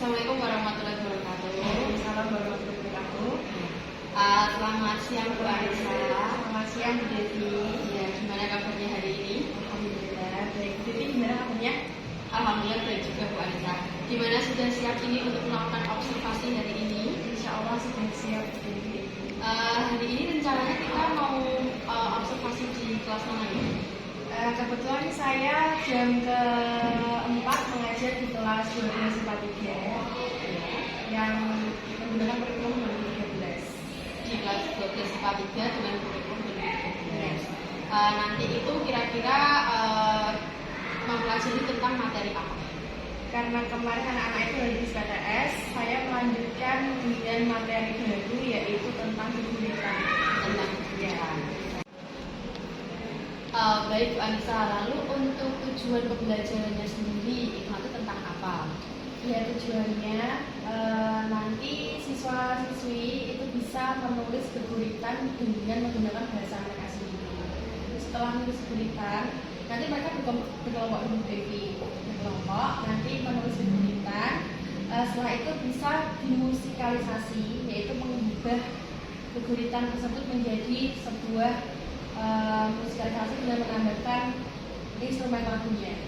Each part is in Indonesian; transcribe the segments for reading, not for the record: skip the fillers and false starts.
Assalamualaikum warahmatullahi wabarakatuh. Waalaikumsalam warahmatullahi wabarakatuh. Selamat siang Bu Anissa. Selamat siang Bu Devi. Ya, gimana kabarnya hari ini? Alhamdulillah baik. Bu Devi gimana kabarnya? Alhamdulillah baik juga Bu Anissa. Gimana sudah siap ini untuk melakukan observasi hari ini? Insya Allah sudah siap Bu Devi. Hari ini rencananya kita mau observasi di kelas mana ya? Kebetulan saya jam ke-4 mengajar di kelas 1243 yang menggunakan kurikulum 2013. Di kelas 1243 dengan kurikulum 2013. Nanti itu kira-kira mempelajari tentang materi apa? Karena kemarin anak-anak itu dari PTS, saya melanjutkan dengan materi baru yaitu tentang kegulitan. Tentang kegulitan. Baik Bu Anissa, lalu untuk tujuan pembelajarannya sendiri itu nanti tentang apa? Ya, tujuannya nanti siswa-siswi itu bisa menulis berguritan dengan menggunakan bahasa mereka sendiri. Setelah menulis berguritan, nanti mereka berkelompok Bu Devi, berkelompok nanti menulis berguritan. Setelah itu bisa dimusikalisasi, yaitu mengubah berguritan tersebut menjadi sebuah musikalisasi dengan menambahkan instrumen lagunya.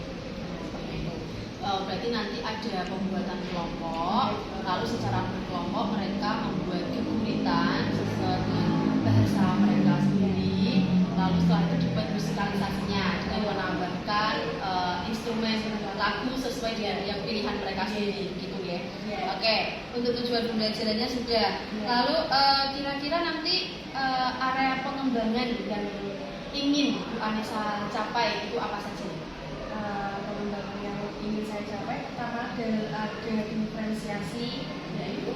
Seperti itu. Berarti nanti ada pembuatan kelompok, lalu secara berkelompok mereka membuat keguritan sesuai dengan bahasa mereka sendiri, lalu setelah itu dibuat musikalisasinya dengan menambahkan instrumen lagu sesuai dengan yang pilihan mereka sendiri, gitu ya. Oke, untuk tujuan pembelajarannya sudah. Lalu kira-kira nanti area pengembangan yang ingin Bu Anissa capai itu apa saja? Pengembangan yang ingin saya capai pertama ada diferensiasi, yaitu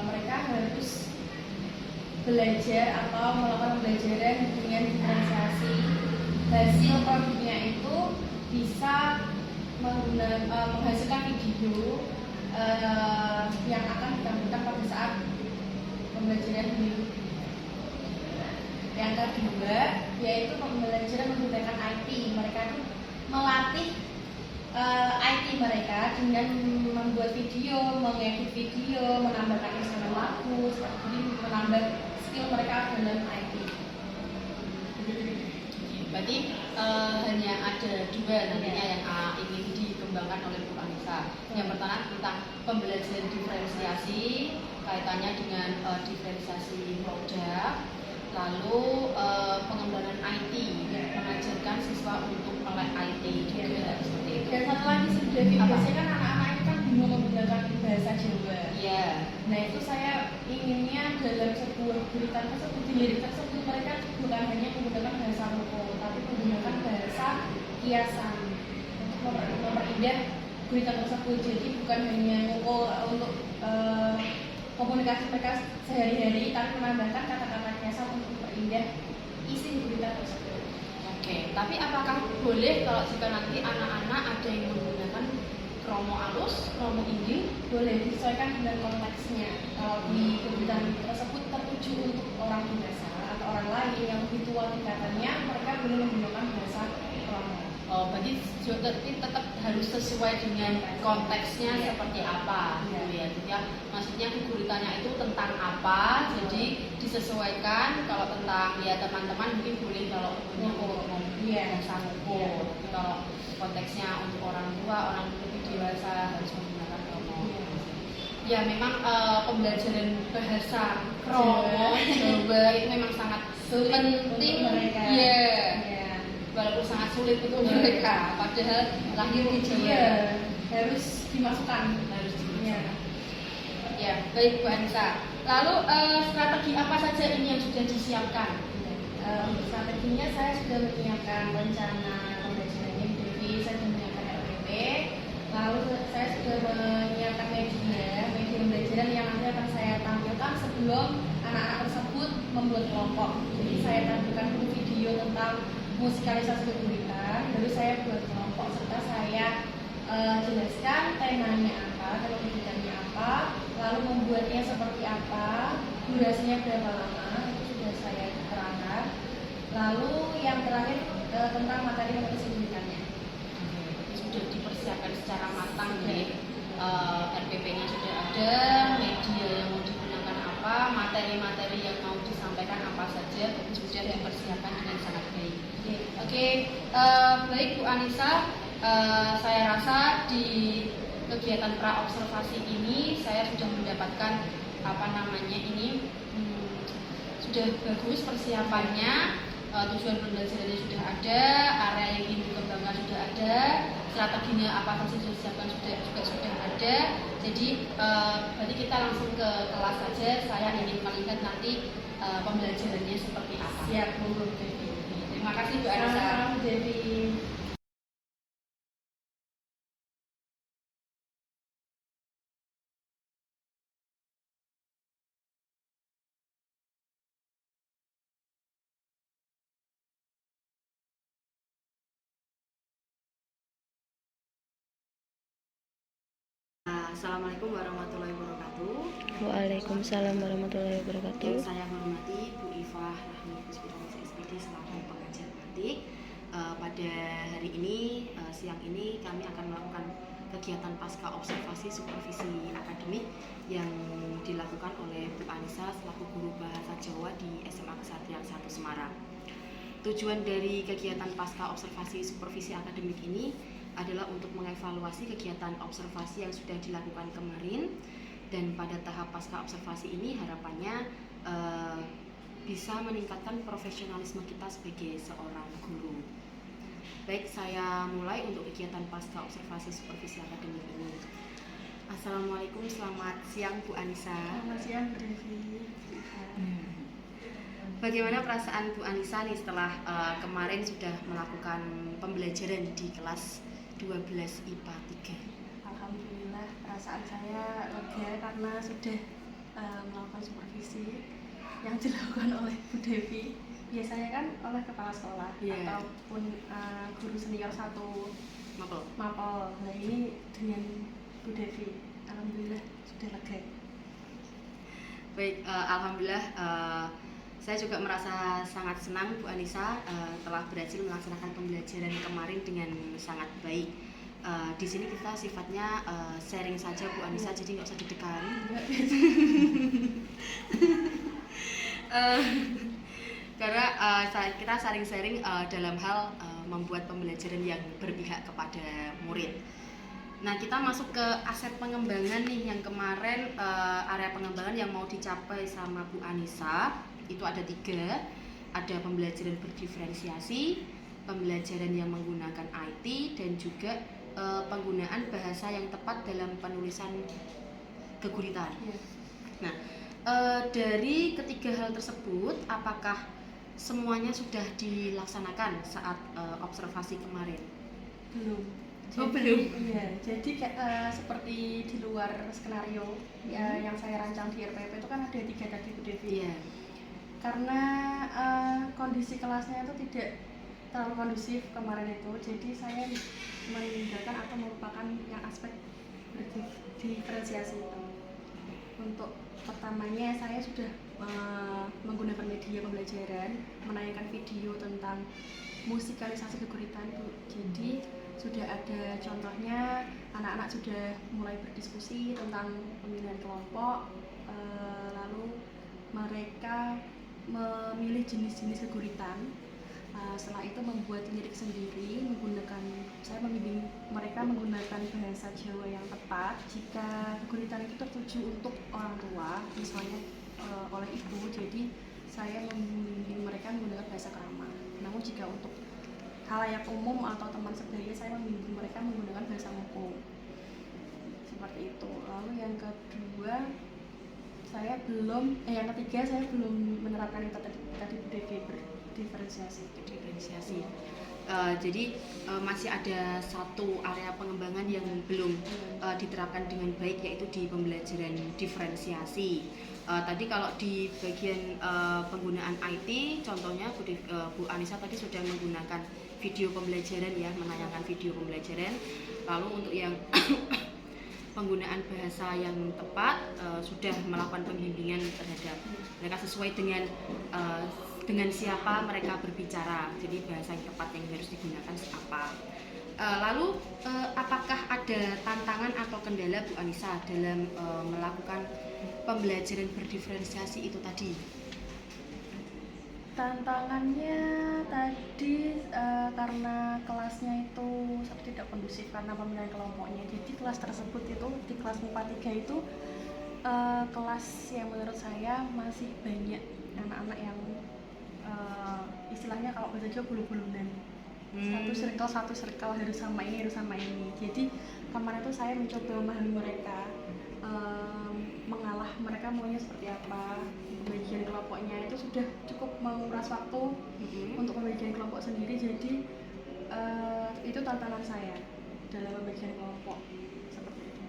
mereka harus belajar atau melakukan pembelajaran dengan diferensiasi. Hasil produknya itu bisa menghasilkan video yang akan ditampilkan pada saat pembelajaran ini. Yang kedua yaitu pembelajaran menggunakan IT. Mereka itu melatih IT mereka dengan membuat video, mengedit video, menambahkan instrumen lagu, seperti ini, menambah skill mereka dalam IT. Berarti hanya ada dua nantinya yang ingin dikembangkan oleh Bu Anissa. Yang pertama tentang pembelajaran diferensiasi, kaitannya dengan diferensiasi produk, lalu pengembangan IT, mengajarkan siswa untuk melek IT juga seperti itu. Dan satu lagi sudah biasanya kan anak-anak itu kan bingung menggunakan bahasa Jawa. Iya. Nah itu saya inginnya dalam sebuah berita tersebut, di lirik tersebut mereka bukan hanya menggunakan bahasa loko, tapi menggunakan bahasa kiasan untuk memperindah berita tersebut. Jadi bukan hanya loko untuk komunikasi mereka sehari-hari, tapi menambahkan kata-kata kiasan untuk memperindah isi berita tersebut. Oke, tapi apakah boleh kalau jika nanti anak-anak ada yang menggunakan kromo alus, kromo inggil? Boleh disesuaikan dengan konteksnya. Kalau di berita tersebut tertuju untuk orang dewasa atau orang lain yang lebih tua tingkatannya, mereka boleh menggunakan bahasa kromo. Oh, berarti tetap harus sesuai dengan konteksnya seperti apa, gitu ya. Jadi ya, maksudnya keguritannya itu tentang apa, jadi disesuaikan. Kalau tentang ya teman-teman mungkin boleh kalau punya bahasa loko. Tapi kalau konteksnya untuk orang tua, orang lebih dewasa harus menggunakan kromo. Ya memang pembelajaran bahasa kromo Jawa itu memang sangat penting mereka. Walaupun sangat sulit untuk mereka, padahal lahir di Jawa harus dimasukkan. Ya, baik Bu Anissa. Lalu strategi apa saja ini yang sudah disiapkan? Strateginya saya sudah menyiapkan rencana pembelajarannya di TV, saya sudah menyiapkan RPP, lalu saya sudah menyiapkan media pembelajaran yang nanti akan saya tampilkan sebelum anak-anak tersebut membuat kelompok. Jadi saya tampilkan video tentang musikalisasi keguritan, lalu saya buat kelompok serta saya jelaskan temanya apa, tema keguritannya apa, lalu membuatnya seperti apa, durasinya berapa lama, itu sudah saya terangkan. Lalu yang terakhir tentang materi keguritannya. Sudah dipersiapkan secara matang ya. RPP RPP-nya sudah ada, media yang mau digunakan apa, materi-materi yang mau disampaikan apa saja sudah dipersiapkan dengan sangat baik. Oke, baik Bu Anissa, saya rasa di kegiatan pra-observasi ini saya sudah mendapatkan sudah bagus persiapannya, tujuan pembelajarannya sudah ada, area yang ingin dikembangkan sudah ada, strateginya apa saja sudah disiapkan juga sudah ada. Jadi berarti kita langsung ke kelas saja. Saya ingin melihat nanti pembelajarannya seperti apa. Siap, Bu Devi. Terima kasih Bu Anissa. Bu Devi. Assalamualaikum warahmatullahi wabarakatuh. Waalaikumsalam warahmatullahi wabarakatuh. Yang saya hormati Bu Ifah Rahmi Puspitanisa SPD selaku pengajar batik. Pada hari ini, siang ini kami akan melakukan kegiatan pasca observasi supervisi akademik yang dilakukan oleh Bu Anissa selaku guru bahasa Jawa di SMA Kesatria 1 Semarang. Tujuan dari kegiatan pasca observasi supervisi akademik ini adalah untuk mengevaluasi kegiatan observasi yang sudah dilakukan kemarin, dan pada tahap pasca observasi ini harapannya bisa meningkatkan profesionalisme kita sebagai seorang guru. Baik, saya mulai untuk kegiatan pasca observasi supervisi akademik ini. Assalamualaikum, selamat siang Bu Anissa. Selamat siang Bu Devi. Bagaimana perasaan Bu Anissa nih setelah kemarin sudah melakukan pembelajaran di kelas 12 IPA 3? Alhamdulillah, perasaan saya lega karena sudah melakukan supervisi yang dilakukan oleh Bu Devi. Biasanya kan oleh kepala sekolah ataupun guru senior satu mapel. Nah, ini dengan Bu Devi. Alhamdulillah sudah lega. Baik, alhamdulillah saya juga merasa sangat senang Bu Anissa telah berhasil melaksanakan pembelajaran kemarin dengan sangat baik. Di sini kita sifatnya sharing saja Bu Anissa, jadi nggak usah deg-degan. Karena kita saling sharing dalam hal membuat pembelajaran yang berpihak kepada murid. Nah, kita masuk ke aset pengembangan nih, yang kemarin area pengembangan yang mau dicapai sama Bu Anissa itu ada 3. Ada pembelajaran berdiferensiasi, pembelajaran yang menggunakan IT, dan juga penggunaan bahasa yang tepat dalam penulisan keguritan. Nah, dari ketiga hal tersebut, apakah semuanya sudah dilaksanakan saat observasi kemarin? Belum. Belum. Iya, jadi seperti di luar skenario yang saya rancang di RPP itu kan ada 3 tadi Bu Devi. Iya. Karena kondisi kelasnya itu tidak terlalu kondusif kemarin itu, jadi saya meninggalkan atau melupakan yang aspek diferensiasi itu. Untuk pertamanya saya sudah menggunakan media pembelajaran, menayangkan video tentang musikalisasi keguritan Bu. Jadi sudah ada contohnya, anak-anak sudah mulai berdiskusi tentang pemilihan kelompok, lalu mereka memilih jenis-jenis keguritan. Setelah itu membuat lirik sendiri, saya membimbing mereka menggunakan bahasa Jawa yang tepat. Jika keguritan itu tertuju untuk orang tua, misalnya oleh ibu, jadi saya membimbing mereka menggunakan bahasa krama. Namun jika untuk khalayak umum atau teman sebaya, saya membimbing mereka menggunakan bahasa Moko. Seperti itu. Lalu yang kedua, yang ketiga saya belum menerapkan yang tadi Bu Devi, berdiferensiasi. Jadi masih ada satu area pengembangan yang belum diterapkan dengan baik, yaitu di pembelajaran diferensiasi. Tadi kalau di bagian penggunaan IT, contohnya Bu Anissa tadi sudah menggunakan video pembelajaran ya, menayangkan video pembelajaran. Lalu untuk yang penggunaan bahasa yang tepat sudah melakukan pembimbingan terhadap mereka sesuai dengan siapa mereka berbicara. Jadi bahasa yang tepat yang harus digunakan apa. Lalu apakah ada tantangan atau kendala Bu Anissa dalam melakukan pembelajaran berdiferensiasi itu tadi? Tantangannya tadi karena kelasnya itu tidak kondusif karena pemilihan kelompoknya. Jadi kelas tersebut itu di kelas MIPA 3 itu kelas yang menurut saya masih banyak anak-anak yang istilahnya kalau bahasa Jawa bulu-bulunan. Satu circle harus sama ini jadi kemarin itu saya mencoba memahami mereka, mengalah mereka maunya seperti apa. Pembagian kelompoknya itu sudah cukup menguras waktu untuk pembagian kelompok sendiri, jadi itu tantangan saya dalam pembagian kelompok seperti itu.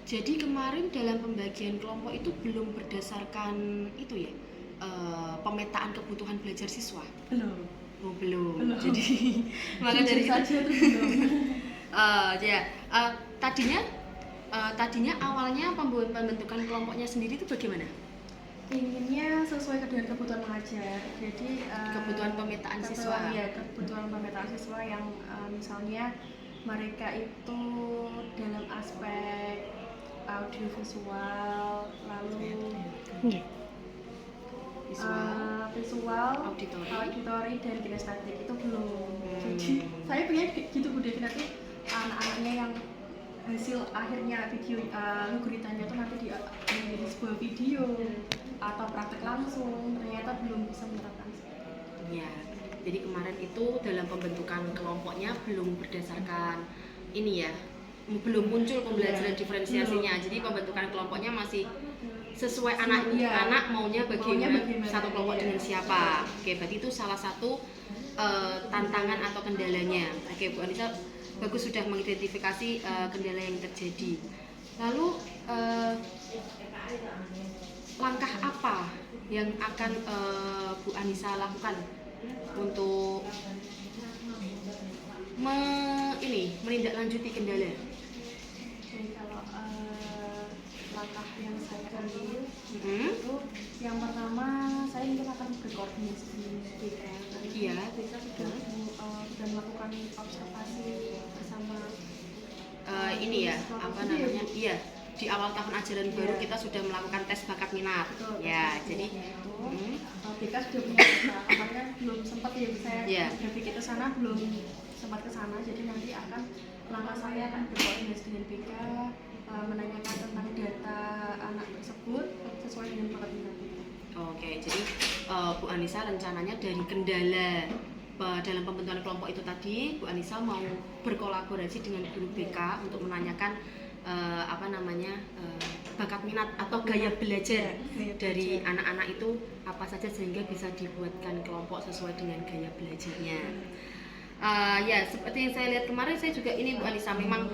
Jadi kemarin dalam pembagian kelompok itu belum berdasarkan itu ya, pemetaan kebutuhan belajar siswa? Belum. Jadi maka dari saja itu belum. Tadinya awalnya pembentukan kelompoknya sendiri itu bagaimana? Inginnya sesuai dengan kebutuhan mengajar. Jadi kebutuhan pemetaan siswa. Ya, kebutuhan pemetaan siswa yang misalnya mereka itu dalam aspek audiovisual, lalu visual, auditori dan kinestetik itu belum. Jadi saya pengen gitu Bu Devi, nanti anak-anaknya yang hasil akhirnya video guritanya itu nanti menjadi sebuah video atau praktek langsung, ternyata belum bisa menerapkan. Ya, jadi kemarin itu dalam pembentukan kelompoknya belum berdasarkan ini ya, belum muncul pembelajaran diferensiasinya. Jadi pembentukan kelompoknya masih sesuai anak maunya bagaimana satu kelompok dengan siapa. Oke, berarti itu salah satu tantangan atau kendalanya. Oke, Bu Anissa bagus sudah mengidentifikasi kendala yang terjadi. Lalu langkah apa yang akan Bu Anissa lakukan untuk menindaklanjuti kendala? Jadi kalau langkah yang saya ambil itu yang pertama saya mungkin akan berkoordinasi dengan BK. Iya. BK sudah melakukan observasi bersama ini ya, apa namanya? Iya, di awal tahun ajaran baru kita sudah melakukan tes bakat minat. Betul, ya, jadi BK sudah punya data, kemarin kan belum sempat ya saya dari kita sana belum sempat ke sana, jadi nanti akan langkah saya akan berkoordinasi dengan BK, menanyakan tentang data anak tersebut sesuai dengan bakat minat BK. Oke, jadi Bu Anissa rencananya dari kendala dalam pembentukan kelompok itu tadi, Bu Anissa mau berkolaborasi dengan guru BK untuk menanyakan bakat minat atau gaya belajar dari anak-anak itu apa saja sehingga bisa dibuatkan kelompok sesuai dengan gaya belajarnya. Ya, seperti yang saya lihat kemarin saya juga ini Bu Anissa memang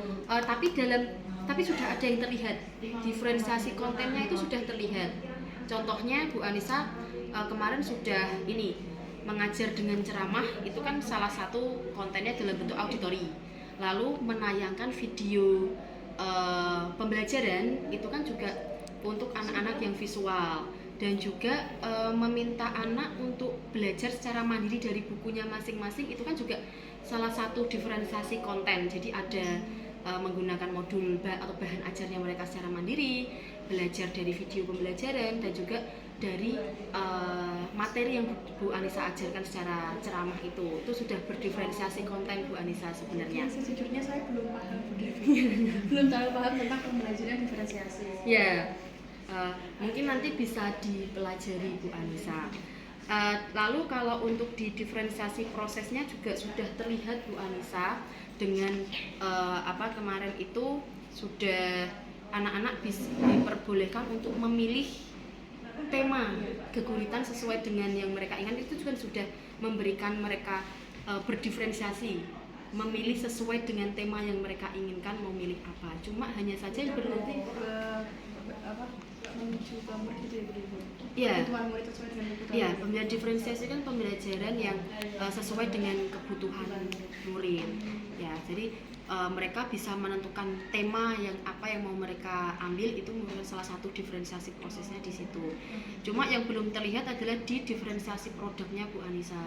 tapi sudah ada yang terlihat diferensiasi kontennya itu sudah terlihat. Contohnya Bu Anissa kemarin sudah mengajar dengan ceramah, itu kan salah satu kontennya dalam bentuk auditori. Lalu menayangkan video pembelajaran itu kan juga untuk anak-anak yang visual, dan juga meminta anak untuk belajar secara mandiri dari bukunya masing-masing, itu kan juga salah satu diferensiasi konten. Jadi ada menggunakan modul atau bahan ajarnya mereka secara mandiri, belajar dari video pembelajaran, dan juga dari materi yang Bu Anissa ajarkan secara ceramah itu sudah berdiferensiasi konten Bu Anissa sebenarnya. Sejujurnya saya belum paham belum terlalu paham tentang pembelajaran diferensiasi. Ya, mungkin nanti bisa dipelajari Bu Anissa. Lalu kalau untuk di diferensiasi prosesnya juga sudah terlihat Bu Anissa dengan kemarin itu sudah anak-anak bisa diperbolehkan untuk memilih tema keguritan sesuai dengan yang mereka inginkan. Itu juga sudah memberikan mereka berdiferensiasi, memilih sesuai dengan tema yang mereka inginkan mau milih apa. Cuma hanya saja yang berarti menuju gambar gitu ya, kebutuhan murid sesuai dengan kebutuhan. Iya, pembelajaran diferensiasi kan pembelajaran yang sesuai dengan kebutuhan murid. Ya, jadi mereka bisa menentukan tema yang mau mereka ambil, itu merupakan salah satu diferensiasi prosesnya di situ. Cuma yang belum terlihat adalah di diferensiasi produknya Bu Anissa.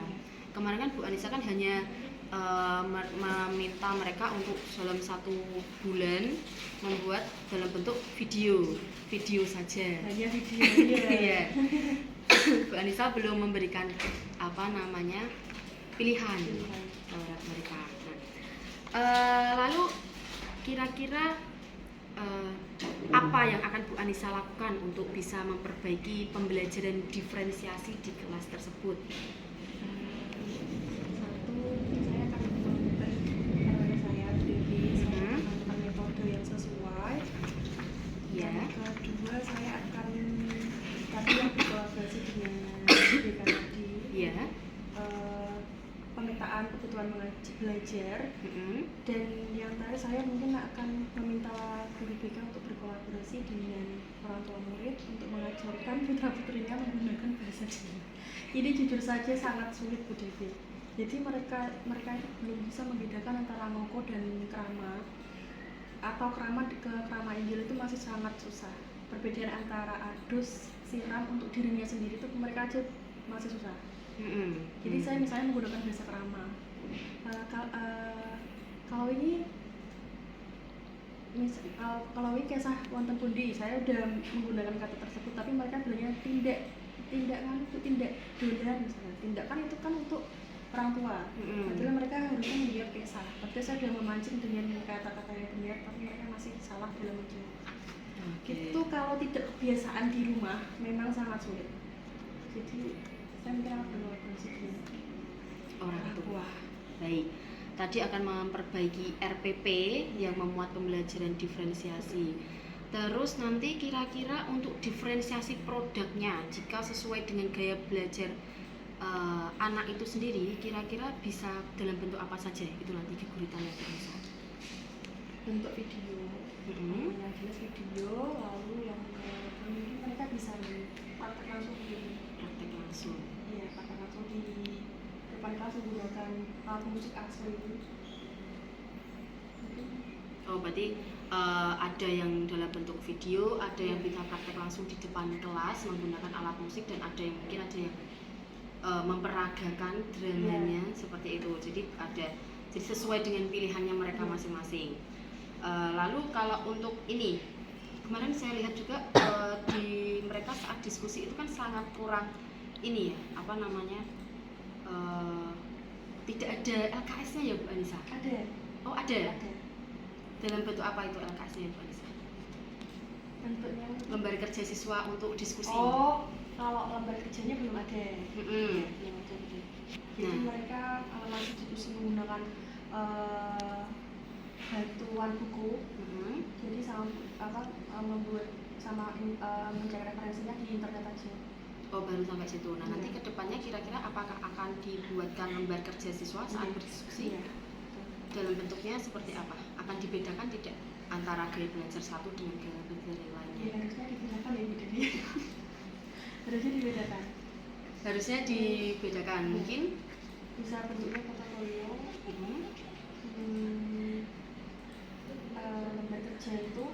Kemarin kan Bu Anissa kan hanya meminta mereka untuk dalam 1 bulan membuat dalam bentuk video saja. hanya video Iya. Bu Anissa belum memberikan apa namanya pilihan terhadap mereka. Lalu kira-kira apa yang akan Bu Anissa lakukan untuk bisa memperbaiki pembelajaran diferensiasi di kelas tersebut? Satu, saya akan menggunakan saya Devi, saya akan menggunakan metode yang sesuai. Ya. Dan kedua, saya akan tadi yang berkolaborasi dengan BK tadi. Ya. Pemetaan kebutuhan belajar. Dan yang terakhir saya mungkin akan meminta guru BK untuk berkolaborasi dengan orang tua murid untuk mengajarkan putra-putrinya menggunakan bahasa Jawa. Ini jujur saja sangat sulit Bu Devi. Jadi mereka itu belum bisa membedakan antara moko dan krama, atau krama ke krama Injil itu masih sangat susah. Perbedaan antara adus, siram untuk dirinya sendiri itu mereka aja masih susah. Jadi saya misalnya menggunakan bahasa krama. Kalau ini kalau ini kisah wonten pundi, saya udah menggunakan kata tersebut, tapi mereka bilangnya tindak dolan misalnya. Tindakan itu kan untuk orang tua. Padahal mereka harusnya menjawab kisah. Padahal saya sudah memancing dengan kata-kata yang benar, tapi mereka masih salah dalam menjawab. Itu kalau tidak kebiasaan di rumah memang sangat sulit. Jadi saya mikir akan berkolaborasi dengan Orang tua. Baik. Tadi akan memperbaiki RPP yang memuat pembelajaran diferensiasi. Terus nanti kira-kira untuk diferensiasi produknya, jika sesuai dengan gaya belajar anak itu sendiri, kira-kira bisa dalam bentuk apa saja? Itu nanti keguritannya bisa. bentuk video, yang jelas video, lalu yang mungkin mereka bisa praktek langsung di Praktek langsung. Iya, praktek langsung di depan kelas menggunakan alat musik asli. Oh, berarti ada yang dalam bentuk video, ada yang bisa praktek langsung di depan kelas menggunakan alat musik, dan ada yang mungkin ada yang memperagakan dramanya seperti itu. Jadi sesuai dengan pilihannya mereka masing-masing. Lalu kalau untuk ini, kemarin saya lihat juga di mereka saat diskusi itu kan sangat kurang ini ya, apa namanya, tidak ada LKS-nya ya Bu Anissa? Ada. Oh ada. Ada. Dalam bentuk apa itu LKS-nya Bu Anissa? Bentuknya. Lembar kerja siswa untuk diskusi. Oh, kalau lembar kerjanya belum ada. Mm-mm. Belum ada. Jadi mereka masih diskusi menggunakan bantuan buku. Jadi membuat sama mencari referensinya di internet aja. Oh, baru sampai situ. Nah, nanti ke depannya kira-kira apakah akan dibuatkan lembar kerja siswa saat berdiskusi? Iya. Dalam bentuknya seperti apa? Akan dibedakan tidak antara gaya belajar satu dengan gaya belajar yang lainnya? Ya, harusnya dibedakan ya Bu Devi. Harusnya dibedakan. Harusnya dibedakan. Mungkin Bisa bentuknya portofolio. Lembar kerja itu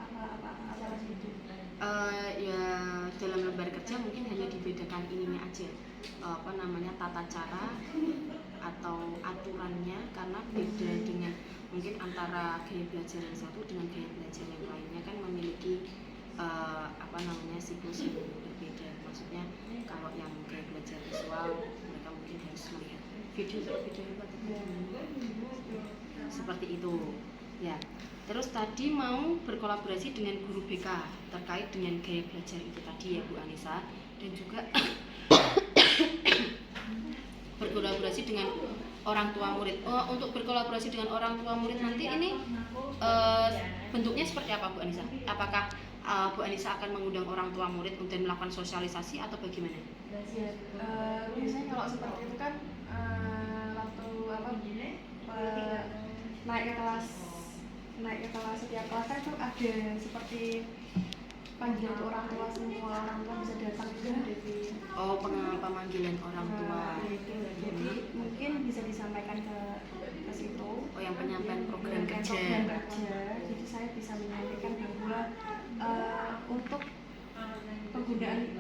apa lagi itu? Ya dalam lembar kerja mungkin hanya dibedakan ininya aja, apa namanya, tata cara atau aturannya, karena beda dengan mungkin antara gaya belajar yang satu dengan gaya belajar yang lainnya kan memiliki apa namanya, siklus yang berbeda. Maksudnya kalau yang gaya belajar visual mereka mungkin harus melihat video terlebih dahulu seperti itu ya. Terus tadi mau berkolaborasi dengan guru BK terkait dengan gaya belajar itu tadi ya Bu Anissa, dan juga berkolaborasi dengan orang tua murid. Untuk berkolaborasi dengan orang tua murid nanti ini bentuknya seperti apa Bu Anissa? Apakah Bu Anissa akan mengundang orang tua murid untuk melakukan sosialisasi atau bagaimana? Biasanya kalau seperti itu kan waktu naik ke kelas setiap kelas kan itu ada seperti panggilan untuk orang tua, semua orang tua bisa datang juga Devi. Oh, pemanggilan orang tua. Itu. Jadi mungkin bisa disampaikan ke situ. Oh, yang penyampaian program kerja. Jadi saya bisa menyampaikan bahwa untuk penggunaan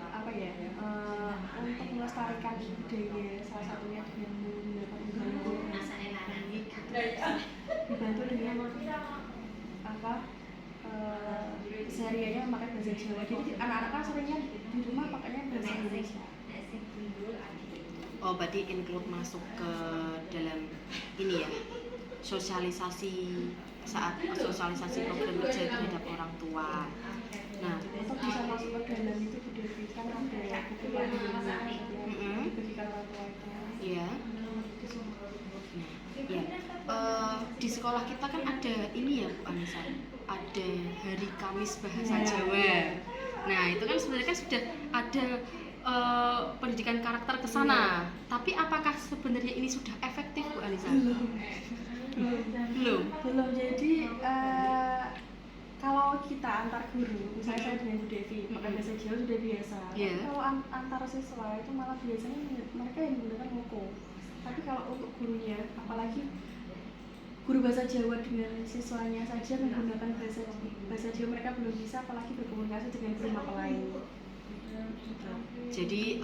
untuk melestarikan budaya, salah satunya dengan menggunakan dibantu dengan apa sehariannya memakai bahasa Jawa. Jadi anak-anak kan seringnya di rumah pakainya bahasa Indonesia. Oh, berarti include masuk ke dalam ini ya, sosialisasi saat sosialisasi program kerja terhadap orang tua. Nah, Atau bisa masuk ke dalam itu didirikan ada buku panduannya yang diberikan orang tua itu. iya. Ya, di sekolah kita kan ada ini ya Bu Anissa, ada Hari Kamis Bahasa Jawa. Nah itu kan sebenarnya kan sudah ada pendidikan karakter ke sana. Tapi apakah sebenarnya ini sudah efektif Bu Anissa? Belum. Jadi kalau kita antar guru, misalnya saya dengan Bu Devi, pakai bahasa Jawa sudah biasa. Yeah. Tapi kalau antar siswa itu malah biasanya mereka yang menggunakan moko. Tapi kalau untuk gurunya, apalagi guru bahasa Jawa dengan siswanya saja menggunakan bahasa Jawa, mereka belum bisa apalagi berkomunikasi dengan guru mata lain. Jadi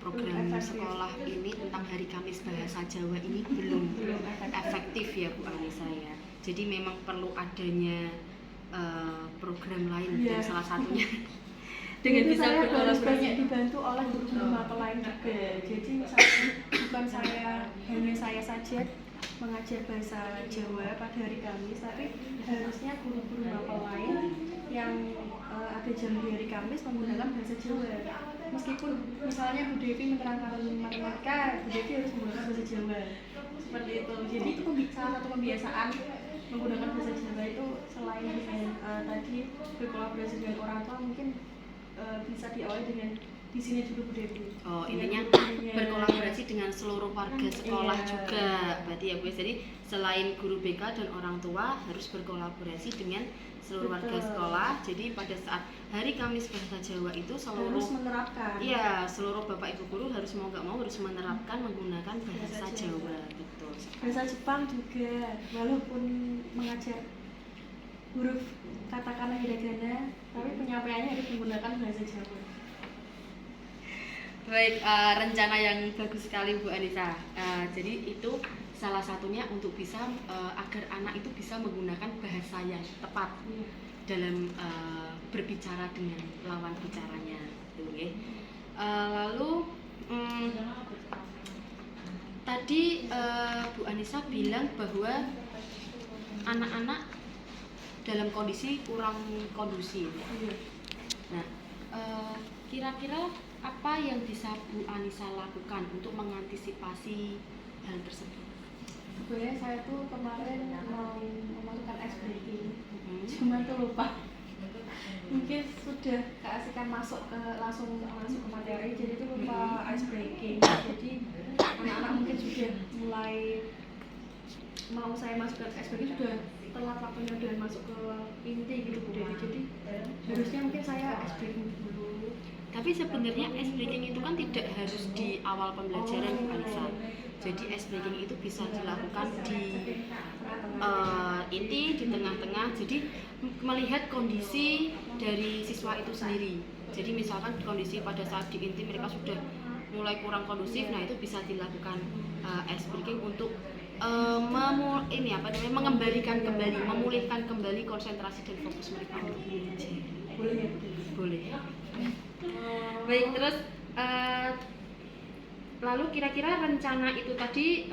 program sekolah ini tentang Hari Kamis Bahasa Jawa ini belum efektif ya Bu Anissa ya. Jadi memang perlu adanya program lain dan salah satunya dengan itu bisa saya harus berkolaborasi. banyak dibantu oleh guru-guru mata lain juga. Jadi misalnya bukan hanya saya saja mengajar bahasa Jawa pada hari Kamis, tapi harusnya guru-guru mata lain yang ada jam di hari Kamis menggunakan bahasa Jawa. Meskipun misalnya Bu Devi menerangkan matematika, Bu Devi harus menggunakan bahasa Jawa. Seperti itu. Jadi itu salah satu kebiasaan menggunakan bahasa Jawa itu selain dengan tadi berkolaborasi dengan orang tua, mungkin bisa diawali dengan di sini dulu Bu Devi. Oh, intinya gurunya. berkolaborasi dengan seluruh warga sekolah Iya. juga. Berarti ya Bu, jadi selain guru BK dan orang tua harus berkolaborasi dengan seluruh warga Betul. sekolah. Jadi pada saat Hari Kamis Bahasa Jawa itu seluruh Harus menerapkan. iya, seluruh Bapak Ibu guru harus mau nggak mau harus menerapkan menggunakan bahasa Bahasa Jawa. Jawa. Betul. Bahasa Jepang juga, walaupun mengajar huruf katakana hiragana, tapi penyampaiannya harus menggunakan bahasa Jawa. Baik, rencana yang bagus sekali Bu Anissa. Jadi itu salah satunya untuk bisa agar anak itu bisa menggunakan bahasa yang tepat dalam berbicara dengan lawan bicaranya, gitu ya. Lalu tadi Bu Anissa bilang bahwa anak-anak dalam kondisi kurang kondusif. Nah, kira-kira apa yang bisa Bu Anissa lakukan untuk mengantisipasi hal tersebut? Sebenarnya saya tuh kemarin mau memasukkan ice breaking, cuma tuh lupa. Mungkin sudah keasikan langsung masuk ke materi, jadi tuh lupa ice breaking. Jadi anak-anak mungkin sudah mulai mau saya masukkan ice breaking sudah telat waktunya udah masuk ke inti gitu Bu Devi. Jadi harusnya mungkin saya ice breaking dulu. Tapi sebenarnya ice breaking itu kan tidak harus di awal pembelajaran Bu Anissa. Jadi ice breaking itu bisa dilakukan di inti, di tengah-tengah. Jadi melihat kondisi dari siswa itu sendiri. Jadi misalkan kondisi pada saat di inti mereka sudah mulai kurang kondusif, nah itu bisa dilakukan ice breaking untuk mengembalikan kembali, memulihkan kembali konsentrasi dan fokus mereka untuk belajar. Boleh ya Bu Devi? Boleh. Baik, terus lalu kira-kira rencana itu tadi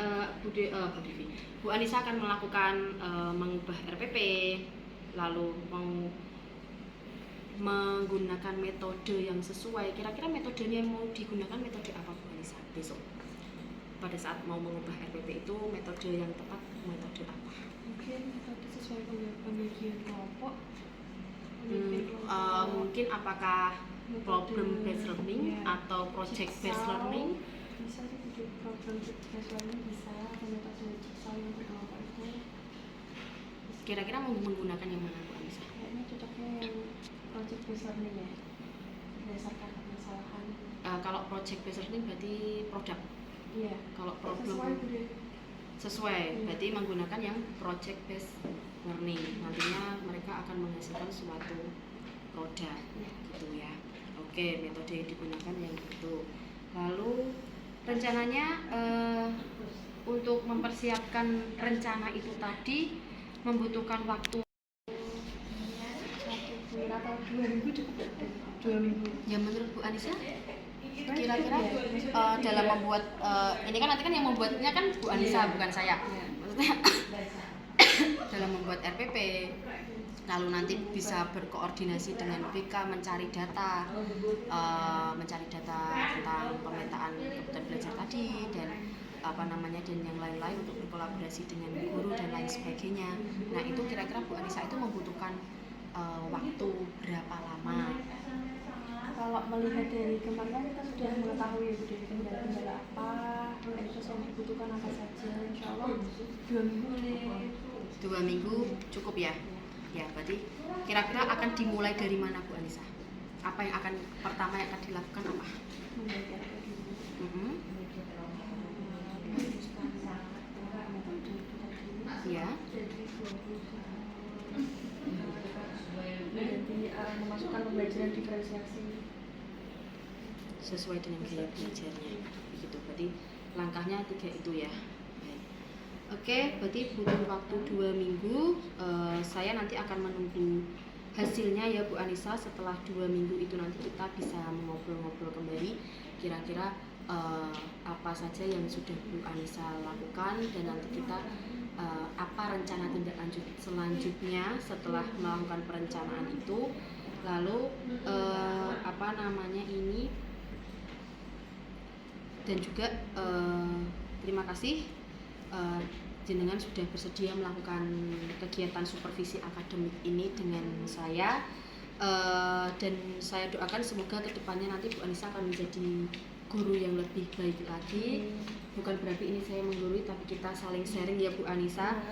Bu Anissa akan melakukan mengubah RPP, lalu mau menggunakan metode yang sesuai. Kira-kira metodenya yang mau digunakan metode apa Bu Anissa besok? Pada saat mau mengubah RPP itu metode yang tepat metode apa? Mungkin metode sesuai pembagian kelompok. Mungkin apakah problem based learning atau project based learning? Bisa sih untuk problem based learning bisa, atau metode jigsaw yang berkelompok itu Kira-kira mau menggunakan yang mana Bu Anissa? kayaknya cocoknya yang project based learning ya, berdasarkan permasalahan. Kalau project based learning berarti produk. Iya, Kalau problem sesuai Bu Devi. sesuai, berarti menggunakan yang project based learning. Nantinya mereka akan menghasilkan suatu produk, gitu ya. Oke, metode yang digunakan yang itu. Lalu rencananya untuk mempersiapkan rencana itu tadi membutuhkan waktu Satu bulan atau 2 minggu cukup ya? 2 minggu. ya menurut Bu Anissa kira-kira dalam membuat ini kan nanti kan yang membuatnya kan Bu Anissa bukan saya, maksudnya dalam membuat RPP lalu nanti bisa berkoordinasi dengan BK mencari data tentang pemetaan kebutuhan belajar tadi dan dan yang lain-lain untuk berkolaborasi dengan guru dan lain sebagainya. Nah itu kira-kira Bu Anissa itu membutuhkan waktu berapa lama? Kalau melihat dari kemarin kita sudah mengetahui dari kendala-kendala apa, terus yang dibutuhkan apa saja. Insya Allah 2 minggu boleh. 2 minggu cukup ya? Ya, berarti kira-kira akan dimulai dari mana Bu Anissa? Apa yang akan pertama yang akan dilakukan apa? Membagi harga dulu. Ya. Jadi memasukkan pembelajaran diferensiasi. Sesuai dengan gaya belajarnya begitu, berarti langkahnya 3 itu ya. Baik. Oke, berarti butuh waktu 2 minggu. Saya nanti akan menunggu hasilnya ya Bu Anissa. Setelah 2 minggu itu nanti kita bisa ngobrol-ngobrol kembali kira-kira apa saja yang sudah Bu Anissa lakukan dan nanti kita apa rencana tindak lanjut selanjutnya setelah melakukan perencanaan itu. Lalu dan juga terima kasih jenengan sudah bersedia melakukan kegiatan supervisi akademik ini dengan saya, dan saya doakan semoga kedepannya nanti Bu Anissa akan menjadi guru yang lebih baik lagi. Bukan berarti ini saya menggurui, tapi kita saling sharing ya Bu Anissa.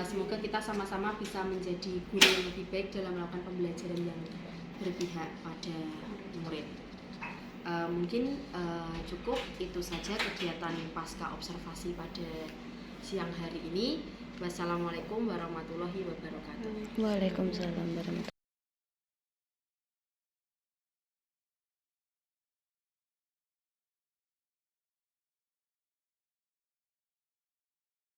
Semoga kita sama-sama bisa menjadi guru yang lebih baik dalam melakukan pembelajaran yang berpihak pada murid. Mungkin cukup itu saja kegiatan pasca observasi pada siang hari ini. Wassalamualaikum warahmatullahi wabarakatuh. Waalaikumsalam warahmatullahi wabarakatuh.